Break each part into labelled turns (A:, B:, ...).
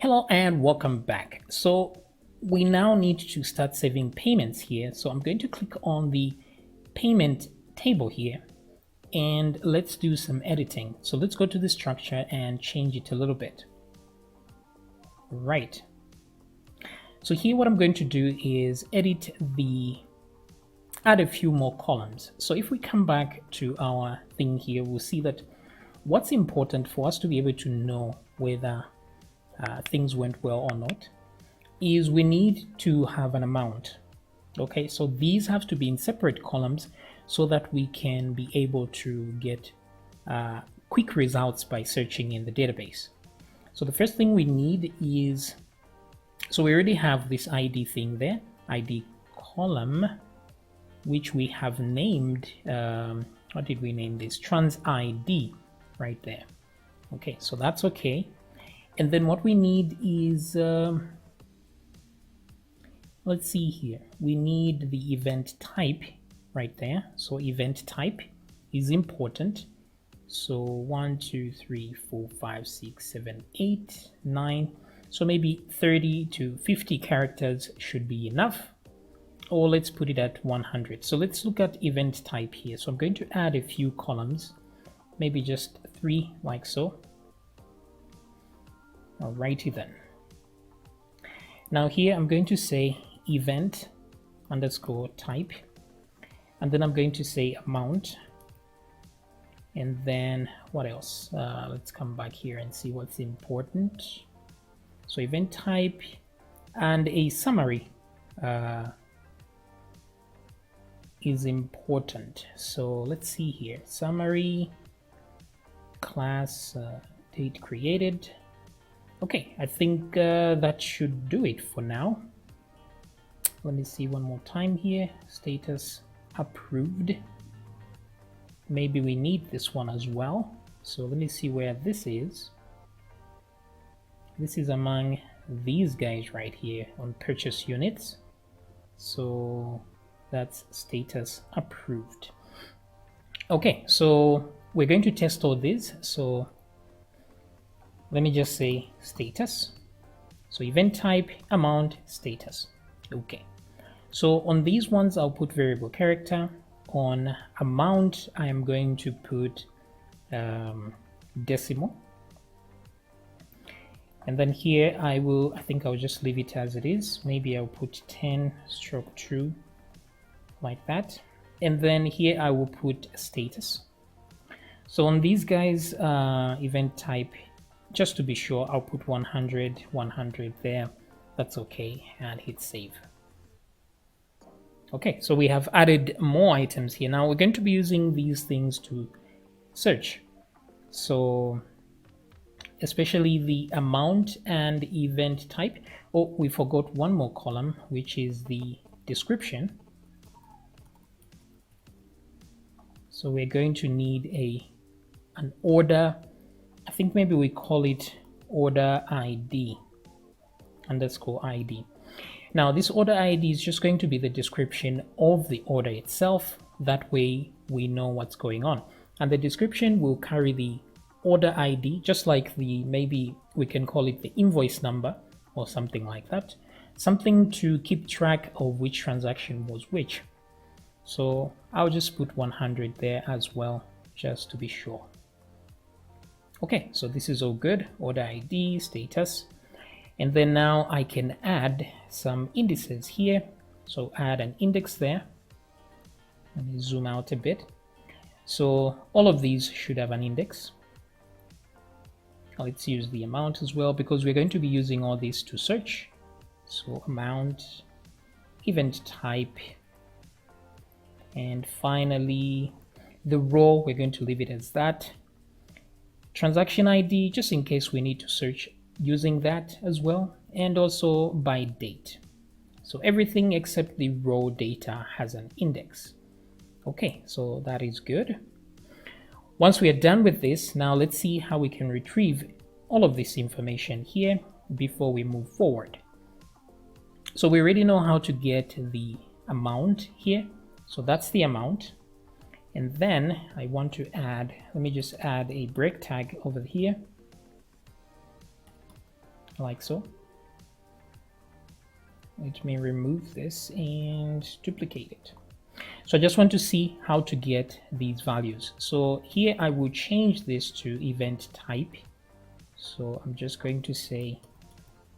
A: Hello and welcome back. So we now need to start saving payments here. So I'm going to click on the payment table here and let's do some editing. So let's go to the structure and change it a little bit. Right. So here what I'm going to do is add a few more columns. So if we come back to our thing here, we'll see that what's important for us to be able to know whether things went well or not is we need to have an amount. Okay, so these have to be in separate columns so that we can be able to get quick results by searching in the database. So the first thing we need is, so we already have this ID thing there, ID column, which we have named, what did we name this? Trans ID right there. Okay, so that's okay. And then what we need is, let's see here, we need the event type right there. So event type is important. So 1, 2, 3, 4, 5, 6, 7, 8, 9. So maybe 30 to 50 characters should be enough. Or let's put it at 100. So let's look at event type here. So I'm going to add a few columns, maybe just 3 like so. Alrighty then. Now here I'm going to say event underscore type, and then I'm going to say amount, and then what else? Let's come back here and see what's important. So event type and a summary is important. So let's see here, summary, class, date created. Okay, I think that should do it for now. Let me see one more time here. Status approved. Maybe we need this one as well. So let me see where this is. This is among these guys right here on purchase units. So that's status approved. Okay, so we're going to test all these. So let me just say status. So event type, amount, status. Okay. So on these ones, I'll put variable character. On amount, I am going to put decimal. And then here I think I'll just leave it as it is. Maybe I'll put 10/2 like that. And then here I will put status. So on these guys, event type, just to be sure, I'll put 100 there. That's okay, and hit save. Okay, so we have added more items here. Now we're going to be using these things to search. So especially the amount and event type. Oh, we forgot one more column, which is the description. So we're going to need an order. I think maybe we call it order ID underscore ID. Now this order ID is just going to be the description of the order itself. That way we know what's going on. And the description will carry the order ID, just like maybe we can call it the invoice number or something like that. Something to keep track of which transaction was which. So I'll just put 100 there as well, just to be sure. Okay, so this is all good. Order ID, status. And then now I can add some indices here. So add an index there. Let me zoom out a bit. So all of these should have an index. Let's use the amount as well, because we're going to be using all these to search. So amount, event type, and finally the row, we're going to leave it as that. Transaction ID, just in case we need to search using that as well, and also by date. So everything except the raw data has an index. Okay, so that is good. Once we are done with this, now let's see how we can retrieve all of this information here before we move forward. So we already know how to get the amount here. So that's the amount. And then I want to add, let me just add a break tag over here. like so. Let me remove this and duplicate it. So I just want to see how to get these values. So here I will change this to event type. So I'm just going to say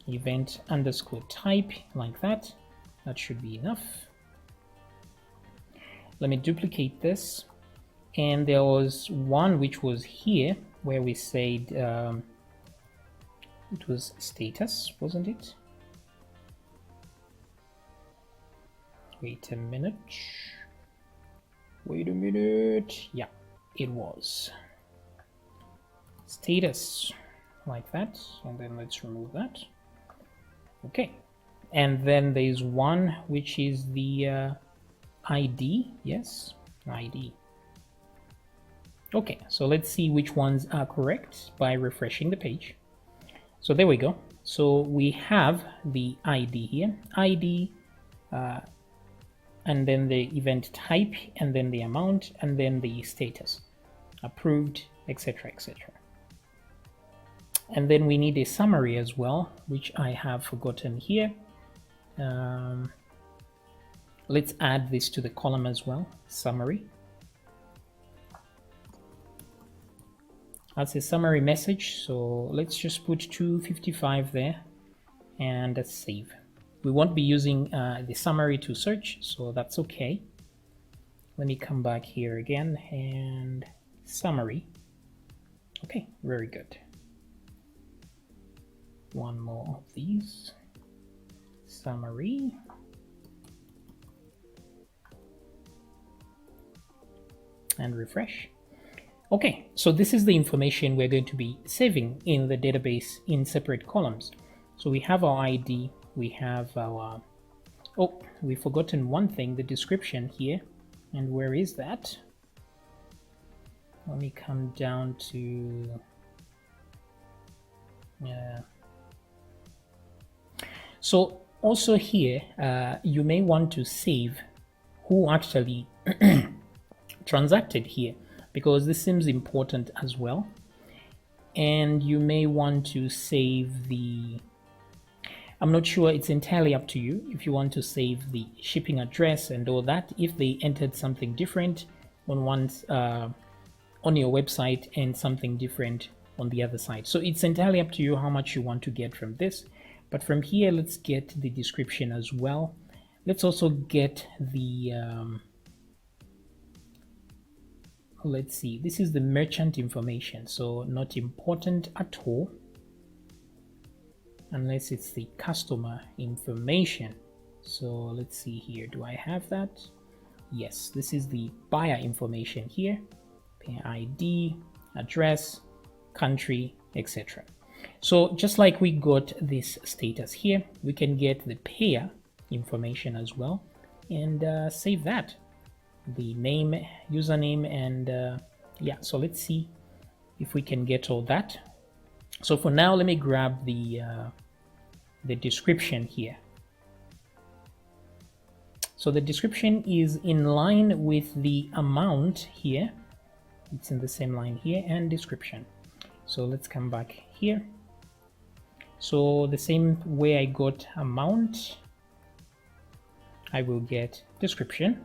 A: event underscore type like that. That should be enough. Let me duplicate this. And there was one which was here where we said it was status, wasn't it? Wait a minute. Wait a minute. Yeah, it was status like that. And then let's remove that. Okay. And then there's one which is the ID. Yes, ID. Okay, so let's see which ones are correct by refreshing the page. So there we go. So we have the ID here, ID, and then the event type, and then the amount, and then the status, approved, etc., etc. And then we need a summary as well, which I have forgotten here. Let's add this to the column as well, summary. That's a summary message, so let's just put 255 there and let's save. We won't be using the summary to search, so that's okay. Let me come back here again and summary. Okay, very good. One more of these. Summary. And refresh. Okay, so this is the information we're going to be saving in the database in separate columns. So we have our ID, we have our, oh, we've forgotten one thing, the description here. And where is that? Let me come down to, so also here, you may want to save who actually transacted here, because this seems important as well. And you may want to save the, I'm not sure, it's entirely up to you if you want to save the shipping address and all that, if they entered something different on one's on your website and something different on the other side. So it's entirely up to you how much you want to get from this. But from here, let's get the description as well. Let's also get the let's see, this is the merchant information, so not important at all unless it's the customer information. So let's see here, do I have that? Yes, this is the buyer information here, ID, address, country, etc. So just like we got this status here, we can get the payer information as well and save that. The name, username, and yeah, so let's see if we can get all that. So for now, let me grab the description here. So the description is in line with the amount here. It's in the same line here, and description. So let's come back here. So the same way I got amount, I will get description.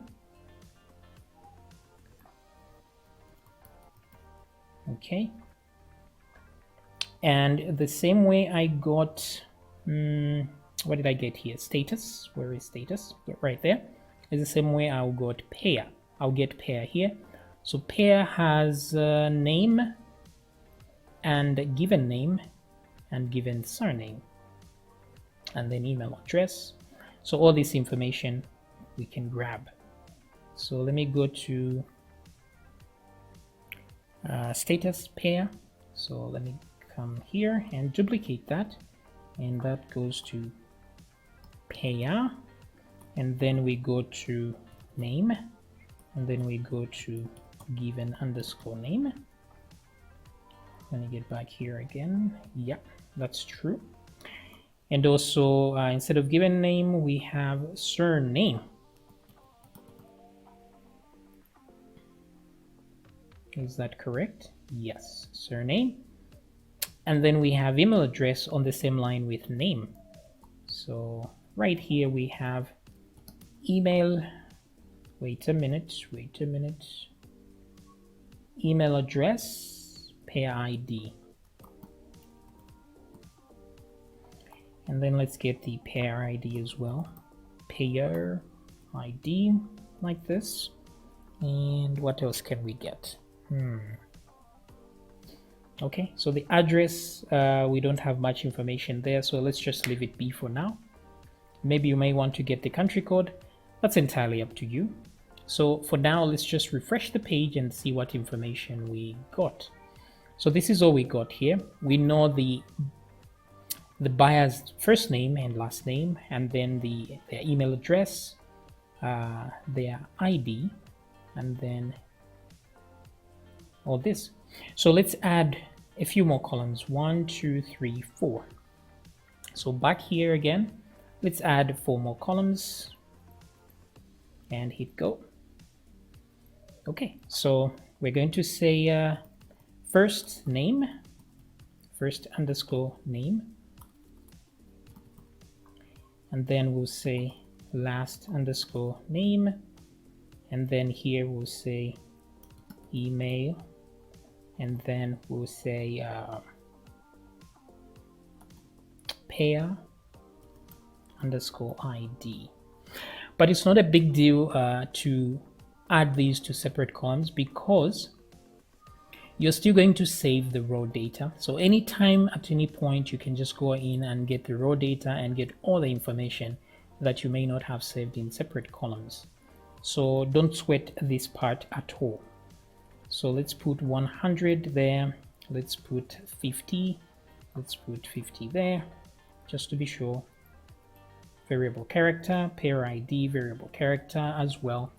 A: Okay, and the same way I got, what did I get here? Status, where is status? Right there. Is the same way I'll got pair. I'll get pair here. So pair has name and given name and given surname and then email address. So all this information we can grab. So let me go to status pair. So let me come here and duplicate that, and that goes to pair, and then we go to name, and then we go to given underscore name. Let me get back here again. Yeah, that's true. And also instead of given name, we have surname. Is that correct? Yes, surname. and then we have email address on the same line with name. So right here we have email, wait a minute, email address, pair ID. And then let's get the pair ID as well. Pair ID, like this. And what else can we get? Okay, so the address, we don't have much information there, so let's just leave it be for now. Maybe you may want to get the country code. That's entirely up to you. So for now, let's just refresh the page and see what information we got. So this is all we got here. We know the buyer's first name and last name, and then their email address, their ID, and then all this. So let's add a few more columns. 1, 2, 3, 4. So back here again, let's add 4 more columns and hit go. Okay, so we're going to say first name, first underscore name, and then we'll say last underscore name, and then here we'll say email, and then we'll say pair underscore ID. But it's not a big deal to add these to separate columns, because you're still going to save the raw data. So anytime at any point you can just go in and get the raw data and get all the information that you may not have saved in separate columns. So don't sweat this part at all. So let's put 100 there, let's put 50, let's put 50 there, just to be sure. Variable character, pair ID, variable character as well.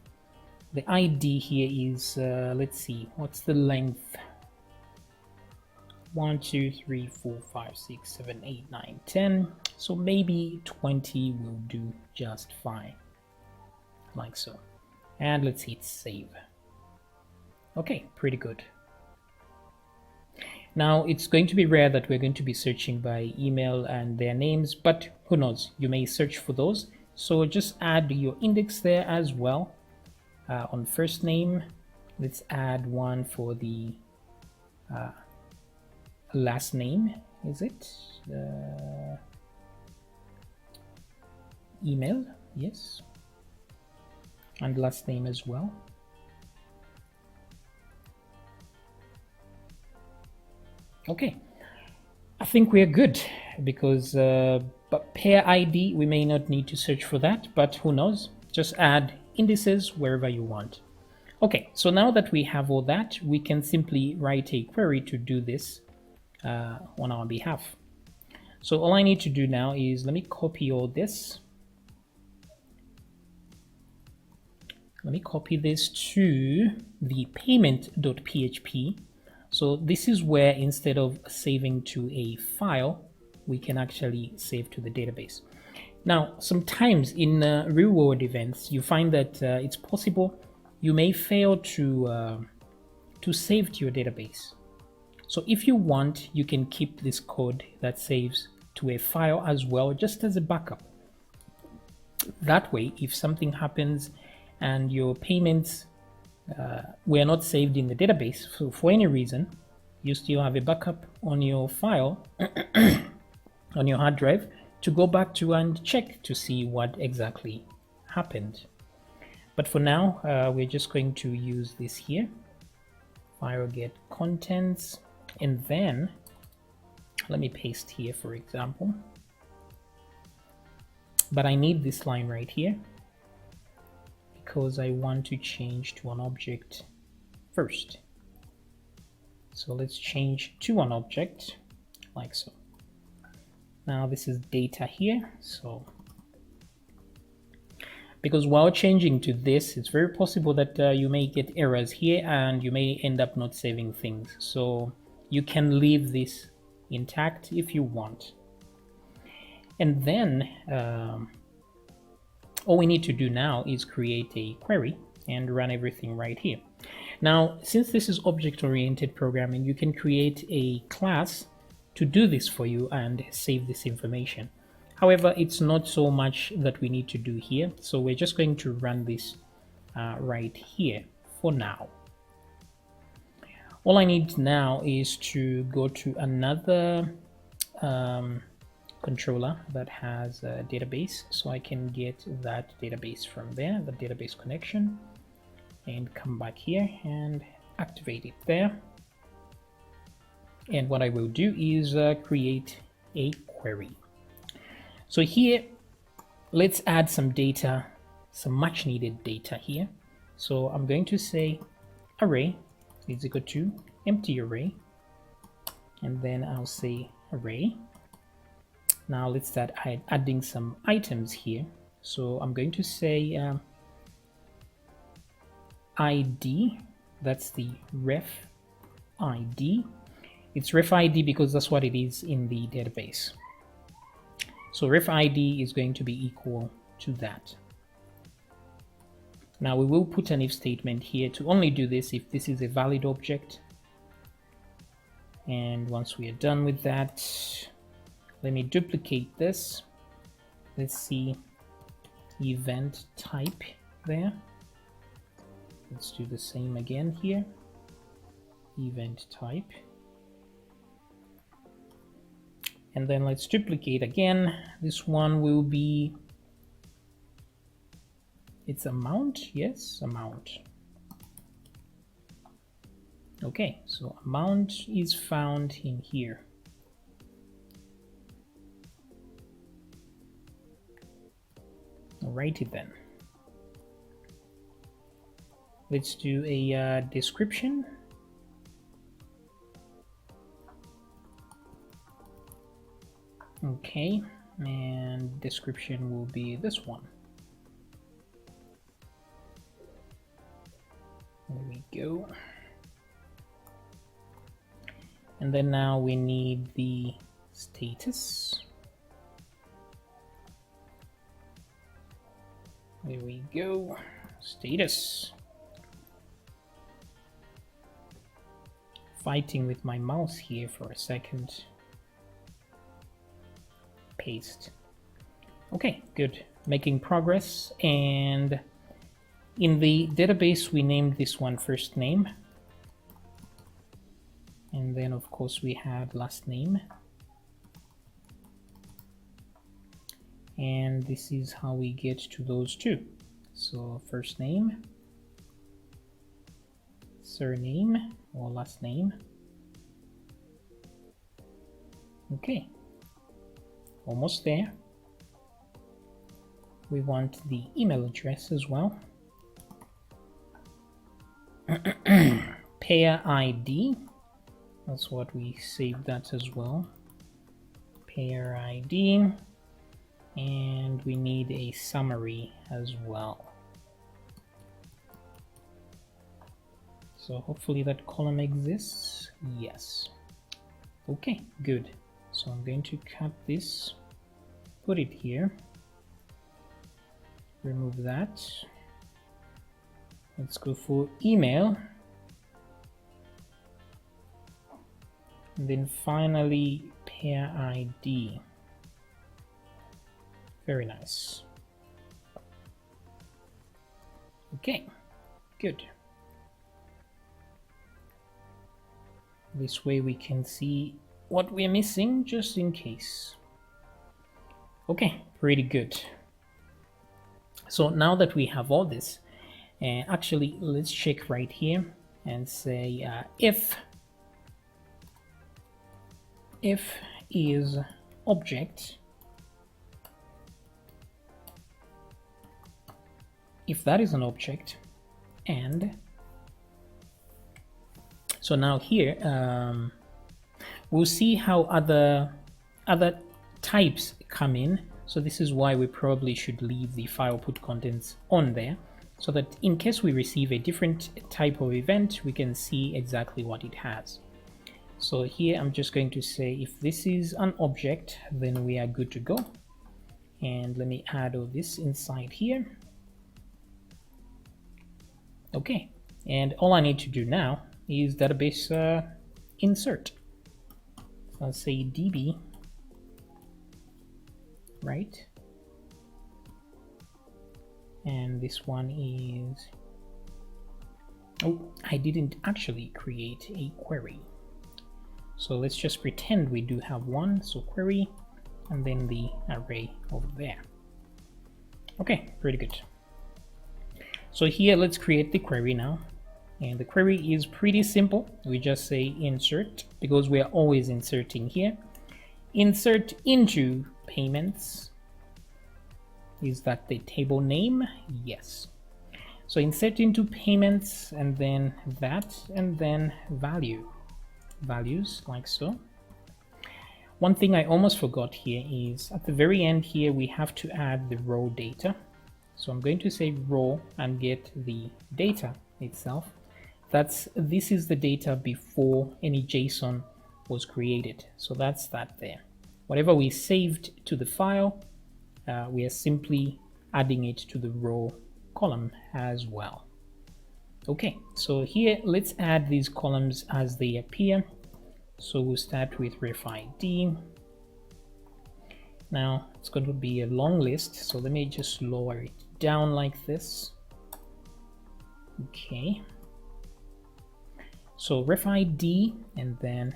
A: The ID here is, let's see, what's the length? 1, 2, 3, 4, 5, 6, 7, 8, 9, 10. So maybe 20 will do just fine, like so. And let's hit save. Okay, pretty good. Now it's going to be rare that we're going to be searching by email and their names, but who knows, you may search for those. So just add your index there as well. On first name, let's add one for the last name, is it? Email, yes. And last name as well. Okay, I think we're good, because but pair ID, we may not need to search for that, but who knows, just add indices wherever you want. Okay, so now that we have all that, we can simply write a query to do this on our behalf. So all I need to do now is, let me copy all this. Let me copy this to the payment.php. So this is where, instead of saving to a file, we can actually save to the database. Now, sometimes in real world events, you find that it's possible you may fail to save to your database. So if you want, you can keep this code that saves to a file as well, just as a backup. That way, if something happens and your payments were not saved in the database, so for any reason, you still have a backup on your file, on your hard drive, to go back to and check to see what exactly happened. But for now, we're just going to use this here, file get contents, and then let me paste here, for example. But I need this line right here, because I want to change to an object first. So let's change to an object, like so. Now this is data here, so because while changing to this, it's very possible that you may get errors here and you may end up not saving things. So you can leave this intact if you want. And then all we need to do now is create a query and run everything right here. Now, since this is object-oriented programming, you can create a class to do this for you and save this information. However, it's not so much that we need to do here, so we're just going to run this right here for now. All I need now is to go to another controller that has a database, so I can get that database from there, the database connection, and come back here and activate it there. And what I will do is create a query. So here, let's add some data, some much needed data here. So I'm going to say array is equal to empty array, and then I'll say array. Now let's start adding some items here. So I'm going to say ID, that's the ref ID. It's ref ID because that's what it is in the database. So ref ID is going to be equal to that. Now we will put an if statement here to only do this if this is a valid object. And once we are done with that, let me duplicate this. Let's see event type there. Let's do the same again here. Event type. And then let's duplicate again. This one will be, it's amount, yes, amount. Okay, so amount is found in here. Alrighty then. Let's do a description. Okay, and description will be this one. There we go. And then now we need the status. There we go, status. Fighting with my mouse here for a second. Paste. Okay, good. Making progress. And in the database, we named this one first name. And then, of course, we had last name. And this is how we get to those two. So first name, surname, or last name. Okay. Almost there. We want the email address as well. Pair ID. That's what we saved that as well. Pair ID. And we need a summary as well. So hopefully that column exists. Yes. Okay, good. So I'm going to cut this, put it here, remove that. Let's go for email. And then finally, pair ID. Very nice. Okay, good. This way we can see what we're missing just in case. Okay, pretty good. So now that we have all this, actually let's check right here and say if is object, if that is an object, and so now here we'll see how other types come in. So this is why we probably should leave the file put contents on there, so that in case we receive a different type of event, we can see exactly what it has. So here I'm just going to say if this is an object, then we are good to go. And let me add all this inside here. Okay, and all I need to do now is database insert. I'll say DB, right? And this one is, oh, I didn't actually create a query. So let's just pretend we do have one. So query, and then the array over there. Okay, pretty good. So here, let's create the query now. And the query is pretty simple. We just say insert, because we are always inserting here. Insert into payments. Is that the table name? Yes. So insert into payments, and then that, and then values, like so. One thing I almost forgot here is at the very end here, we have to add the raw data. So I'm going to say raw and get the data itself. This is the data before any JSON was created. So that's that there. Whatever we saved to the file, we are simply adding it to the raw column as well. Okay, so here let's add these columns as they appear. So we'll start with ref ID. Now it's going to be a long list, so let me just lower it down like this. Okay, so ref ID, and then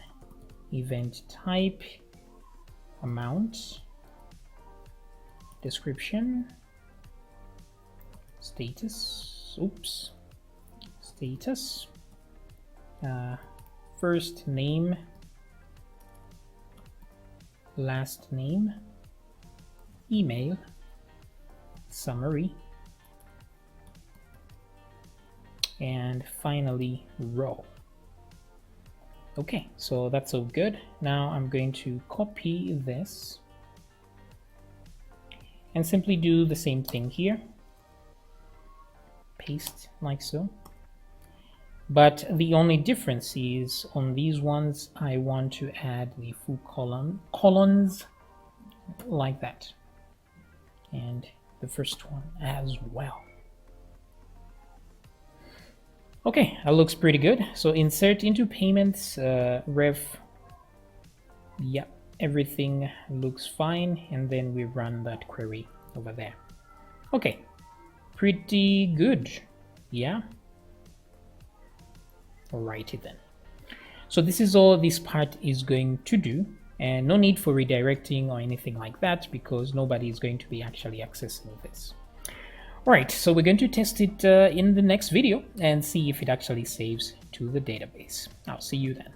A: event type, amount, description, status, status, first name, last name, email, summary, and finally row. Okay, so that's all good. Now I'm going to copy this and simply do the same thing here. Paste like so. But the only difference is on these ones, I want to add the full columns like that. And the first one as well. Okay, that looks pretty good. So insert into payments, ref, yeah, everything looks fine. And then we run that query over there. Okay, pretty good. Yeah. Alrighty then. So this is all this part is going to do, and no need for redirecting or anything like that, because nobody is going to be actually accessing this. Alright, so we're going to test it in the next video and see if it actually saves to the database. I'll see you then.